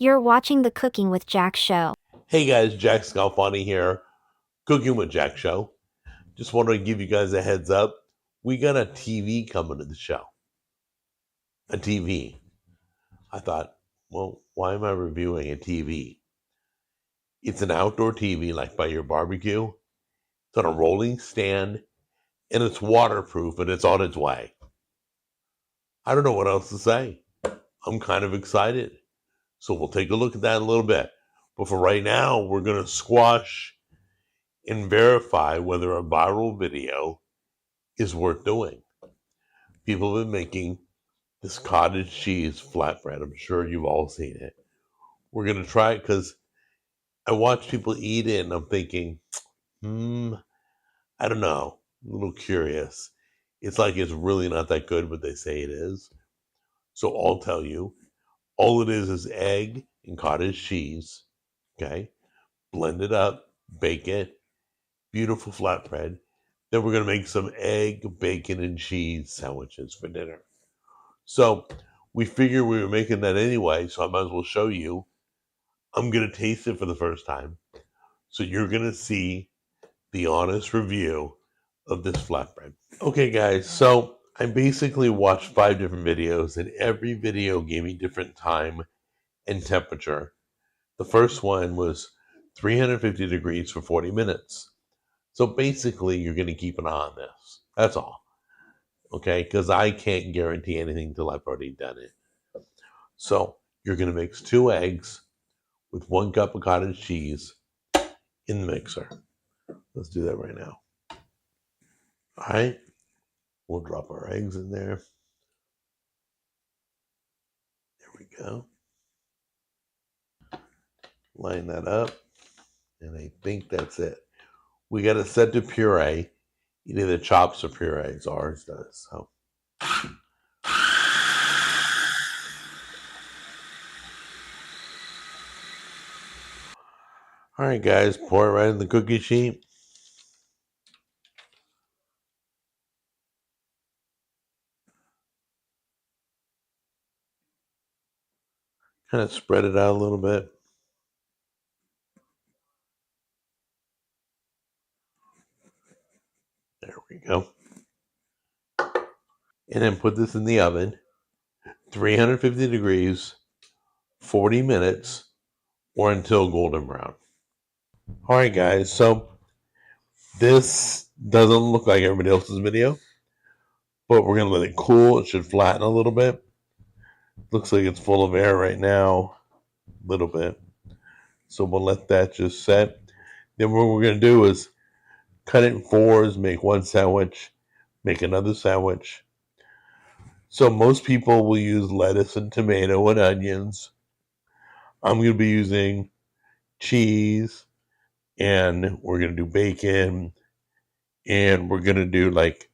You're watching the Cooking with Jack show. Hey guys, Jack Scalfani here, Cooking with Jack show. Just wanted to give you guys a heads up. We got a TV coming to the show. A TV. I thought, well, why am I reviewing a TV? It's an outdoor TV like by your barbecue. It's on a rolling stand and it's waterproof and it's on its way. I don't know what else to say. I'm kind of excited. So we'll take a look at that in a little bit. But for right now, we're going to squash and verify whether a viral video is worth doing. People have been making this cottage cheese flatbread. I'm sure you've all seen it. We're going to try it because I watch people eat it and I'm thinking, I don't know. I'm a little curious. It's like it's really not that good, but they say it is. So I'll tell you, all it is egg and cottage cheese. Okay. Blend it up, bake it, beautiful flatbread. Then we're going to make some egg, bacon, and cheese sandwiches for dinner. So we figured we were making that anyway, so I might as well show you. I'm going to taste it for the first time. So you're going to see the honest review of this flatbread. Okay, guys, so I basically watched 5 different videos, and every video gave me different time and temperature. The first one was 350 degrees for 40 minutes. So basically, you're going to keep an eye on this. That's all. Okay? Because I can't guarantee anything till I've already done it. So you're going to mix 2 eggs with 1 cup of cottage cheese in the mixer. Let's do that right now. All right. We'll drop our eggs in there. There we go. Line that up. And I think that's it. We got to set to puree. It either chops or purees. Ours does. So. All right, guys. Pour it right in the cookie sheet. Kind of spread it out a little bit. There we go. And then put this in the oven, 350 degrees, 40 minutes, or until golden brown. All right, guys. So this doesn't look like everybody else's video, but we're going to let it cool. It should flatten a little bit. Looks like it's full of air right now, a little bit. So we'll let that just set. Then what we're going to do is cut it in 4s, make 1 sandwich, make another sandwich. So most people will use lettuce and tomato and onions. I'm going to be using cheese, and we're going to do bacon, and we're going to do like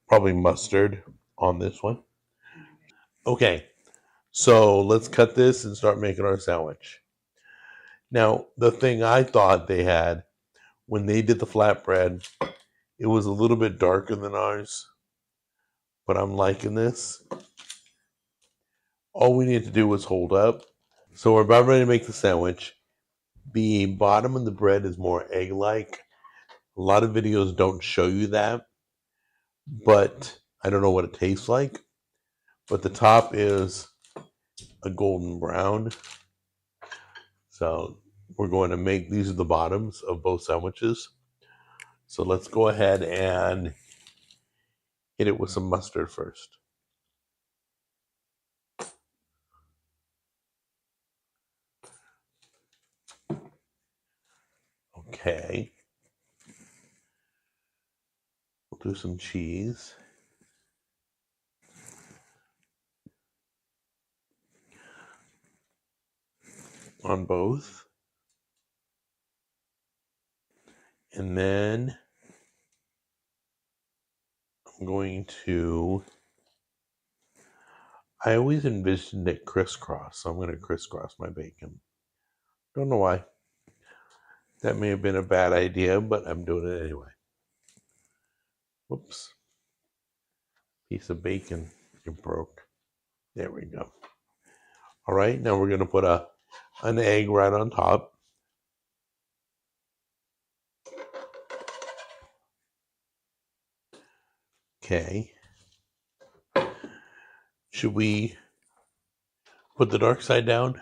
probably mustard on this one. Okay, so let's cut this and start making our sandwich. Now, the thing I thought they had when they did the flatbread, it was a little bit darker than ours, but I'm liking this. All we need to do is hold up. So we're about ready to make the sandwich. The bottom of the bread is more egg-like. A lot of videos don't show you that, but I don't know what it tastes like. But the top is a golden brown. So we're going to make, these are the bottoms of both sandwiches. So let's go ahead and hit it with some mustard first. Okay. We'll do some cheese. On both. And then I'm going to, I always envisioned it crisscross, so I'm going to crisscross my bacon. Don't know why. That may have been a bad idea, but I'm doing it anyway. Whoops. Piece of bacon, it broke. There we go. All right, now we're going to put a an egg right on top. Okay. Should we put the dark side down?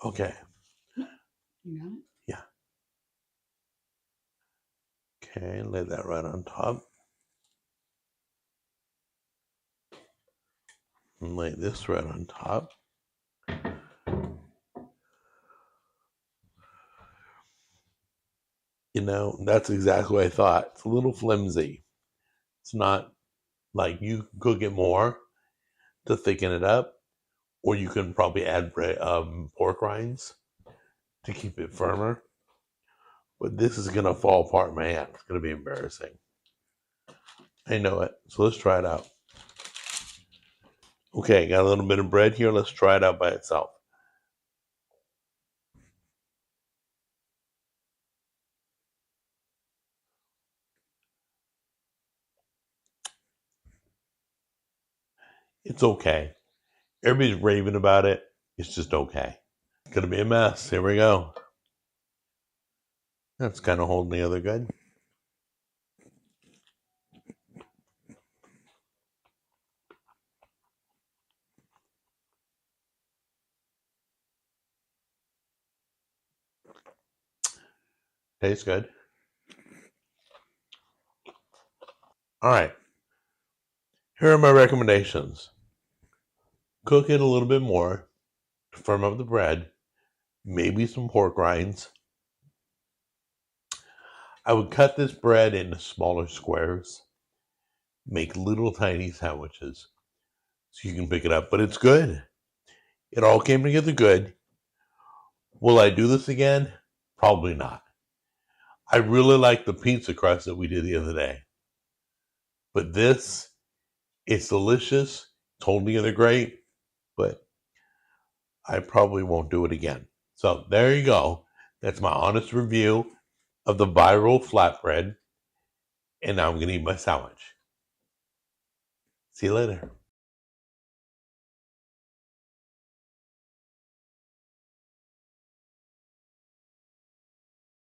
Okay. You got it? Yeah. Okay, lay that right on top. And lay this right on top. You know, that's exactly what I thought. It's a little flimsy. It's not like you can cook it more to thicken it up, or you can probably add pork rinds to keep it firmer. But this is gonna fall apart in my hand. It's gonna be embarrassing. I know it. So let's try it out. Okay, got a little bit of bread here. Let's try it out by itself. It's okay. Everybody's raving about it. It's just okay. It's gonna be a mess. Here we go. That's kind of holding together good. Tastes good. All right. Here are my recommendations. Cook it a little bit more to firm up the bread. Maybe some pork rinds. I would cut this bread into smaller squares. Make little tiny sandwiches so you can pick it up. But it's good. It all came together good. Will I do this again? Probably not. I really like the pizza crust that we did the other day. But this, it's delicious. It's holding together great. But I probably won't do it again. So there you go. That's my honest review of the viral flatbread. And now I'm going to eat my sandwich. See you later.